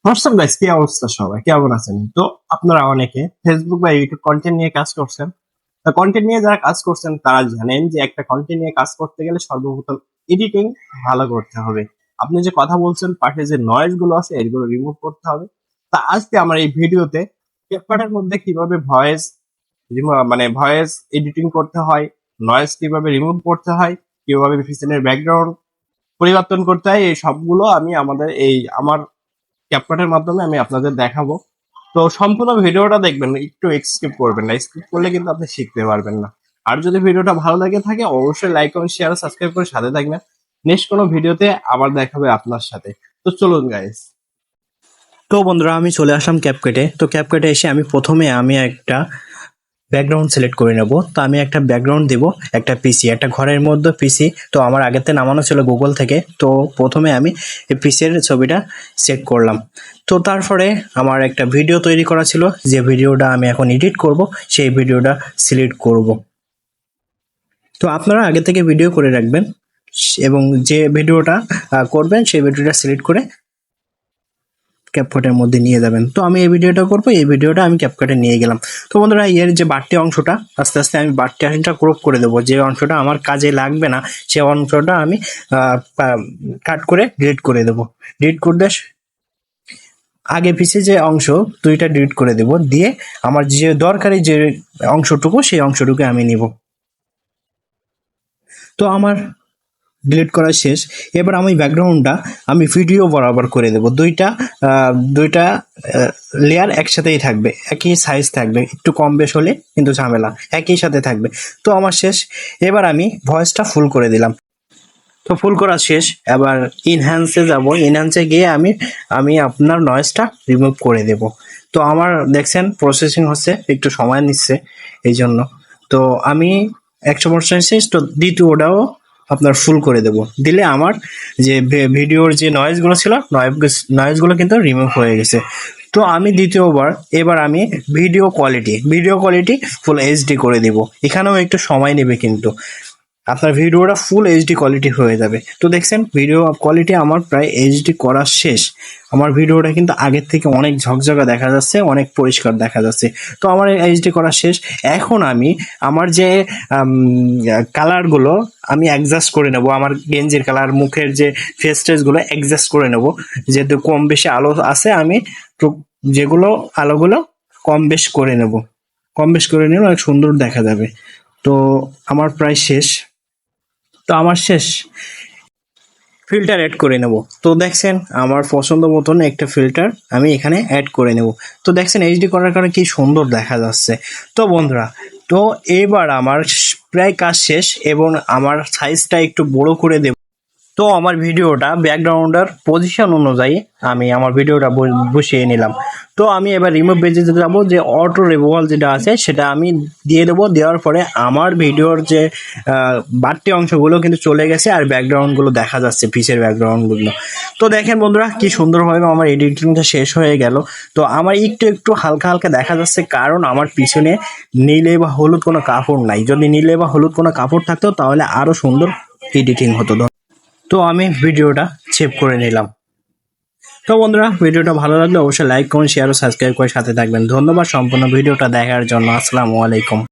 WhatsApp guys, কি অবস্থা? সবাই কেমন আছেন? তো আপনারা অনেকে ফেসবুক বা ইউটিউব কন্টেন্ট নিয়ে কাজ করছেন। কন্টেন্ট নিয়ে যারা কাজ করছেন তারা জানেন যে একটা কন্টেন্ট নিয়ে কাজ করতে গেলে সর্বপ্রথম এডিটিং ভালো করতে হবে। আপনি যে কথা বলছেন পাশে যে নয়েজ গুলো আছে এগুলো রিমুভ করতে হবে। তা আজকে আমার এই ভিডিওতে ক্যাপকাটের মধ্যে কিভাবে ভয়েস মানে ভয়েস এডিটিং করতে হয়, নয়েজ কিভাবে রিমুভ করতে হয়, কিভাবে পিছনের ব্যাকগ্রাউন্ড পরিবর্তন করতে হয়, এই সবগুলো আমি আমার ক্যাপকাটের মাধ্যমে আমি আপনাদের দেখাবো। তো সম্পূর্ণ ভিডিওটা দেখবেন, একটু স্কিপ করবেন না। স্কিপ করলে কিন্তু আপনি শিখতে পারবেন না। আর যদি ভিডিওটা ভালো লাগে থাকে অবশ্যই লাইক কমেন্ট শেয়ার সাবস্ক্রাইব করে সাথে থাকবেন। নেক্সট কোনো ভিডিওতে আবার দেখাবে আপনার সাথে। তো চলুন গাইস। তো বন্ধুরা, আমি চলে আসলাম ক্যাপকাটে। তো ক্যাপকাটে এসে প্রথমে একটা ব্যাকগ্রাউন্ড সিলেক্ট করে নেব। তো আমি একটা ব্যাকগ্রাউন্ড দেব, একটা পিসি, একটা ঘরের মধ্যে পিসি। তো আমার আগেতে নামানো ছিল গুগল থেকে। তো প্রথমে আমি এই পিসির ছবিটা সেট করলাম। তো তারপরে আমার একটা ভিডিও তৈরি করা ছিল, যে ভিডিওটা আমি এখন এডিট করব, সেই ভিডিওটা সিলেক্ট করব। তো আপনারা আগে থেকে ভিডিও করে রাখবেন এবং যে ভিডিওটা করবেন সেই ভিডিওটা সিলেক্ট করে ক্যাপকাটের মধ্যে নিয়ে যাবেন। তো আমি এই ভিডিওটা করবো, এই ভিডিওটা আমি ক্যাপকাটে নিয়ে গেলাম। তো বন্ধুরা, এর যে বাড়তি অংশটা আস্তে আস্তে আমি বাড়তি অংশটা ক্রপ করে দেবো। যে অংশটা আমার কাজে লাগবে না সেই অংশটা আমি কাট করে ডিলিট করে দেবো। ডিলিট করতে আগে পিছিয়ে যে অংশ দুইটা ডিলিট করে দেবো, দিয়ে আমার যে দরকারি যে অংশটুকু সেই অংশটুকু আমি নিব। তো আমার ডিলিট করা শেষ। এবার আমি ব্যাকগ্রাউন্ডটা আমি ভিডিও বরাবর করে দেব। দুইটা লেয়ার একসাথেই থাকবে, একই সাইজ থাকবে, একটু কম বেশ হলে কিন্তু ঝামেলা, একই সাথে থাকবে। তো আমার শেষ। এবার আমি ভয়েসটা ফুল করে দিলাম। তো ফুল করা শেষ। এবার ইনহ্যান্সে যাব। ইনহ্যান্সে গিয়ে আমি আপনার নয়েজটা রিমুভ করে দেব। তো আমার দেখছেন প্রসেসিং হচ্ছে, একটু সময় নিচ্ছে এই জন্য। তো আমি 100% শেষ। তো দ্বিতীয়টাও আপনার ফুল করে দেব। দিলে আমার যে ভিডিওর যে নয়েজগুলো ছিল, নয়েজগুলো কিন্তু রিমুভ হয়ে গেছে। তো আমি এবার আমি ভিডিও কোয়ালিটি ফুল এইচডি করে দিব। এখানেও একটু সময় নেবে, কিন্তু আপনার ভিডিওটা ফুল এইচডি কোয়ালিটি হয়ে যাবে। তো দেখছেন ভিডিও কোয়ালিটি আমার প্রায় এইচডি করা শেষ। আমার ভিডিওটা কিন্তু আগের থেকে অনেক ঝকঝকা দেখা যাচ্ছে, অনেক পরিষ্কার দেখা যাচ্ছে। তো আমার এইচডি করা শেষ। এখন আমি আমার যে কালারগুলো আমি অ্যাডজাস্ট করে নেব, আমার গেঞ্জির কালার, মুখের যে ফেস্টেজগুলো অ্যাডজাস্ট করে নেব। যেহেতু কম বেশি আলো আছে, আমি তো যেগুলো আলোগুলো কম বেশ করে নেব। কম বেশ করে নিলে অনেক সুন্দর দেখা যাবে। তো আমার প্রায় শেষ। তো আমার শেষ। ফিল্টার অ্যাড করে নেব। তো দেখছেন আমার পছন্দ মতন একটা ফিল্টার আমি এখানে অ্যাড করে নেব। তো দেখছেন এইচডি করার কারণে কি সুন্দর দেখা যাচ্ছে। তো বন্ধুরা, তো এবার আমার প্রায় কাজ শেষ এবং আমার সাইজটা একটু বড় করে দেব। তো আমার ভিডিওটা ব্যাকগ্রাউন্ডের পজিশন অনুযায়ী আমি আমার ভিডিওটা বসিয়ে নিলাম। তো আমি এবার রিমুভ পেজে যেতে যাবো, যে অটো রিমুভাল যেটা আছে সেটা আমি দিয়ে দেবো। দেওয়ার পরে আমার ভিডিওর যে বাড়তি অংশগুলো কিন্তু চলে গেছে, আর ব্যাকগ্রাউন্ডগুলো দেখা যাচ্ছে, পিছের ব্যাকগ্রাউন্ডগুলো। তো দেখেন বন্ধুরা, কি সুন্দরভাবে আমার এডিটিংটা শেষ হয়ে গেল। তো আমার একটু হালকা হালকা দেখা যাচ্ছে, কারণ আমার পিছনে নীলে বা হলুদ কোনো কাপড় নাই। যদি নীলে বা হলুদ কোনো কাপড় থাকতো তাহলে আরো সুন্দর এডিটিং হতো। তো আমি ভিডিওটা সেভ করে নিলাম। তো বন্ধুরা, ভিডিওটা ভালো লাগলে অবশ্যই লাইক কমেন্ট শেয়ার ও সাবস্ক্রাইব করে সাথে থাকবেন। ধন্যবাদ সম্পূর্ণ ভিডিওটা দেখার জন্য। আসসালামু আলাইকুম।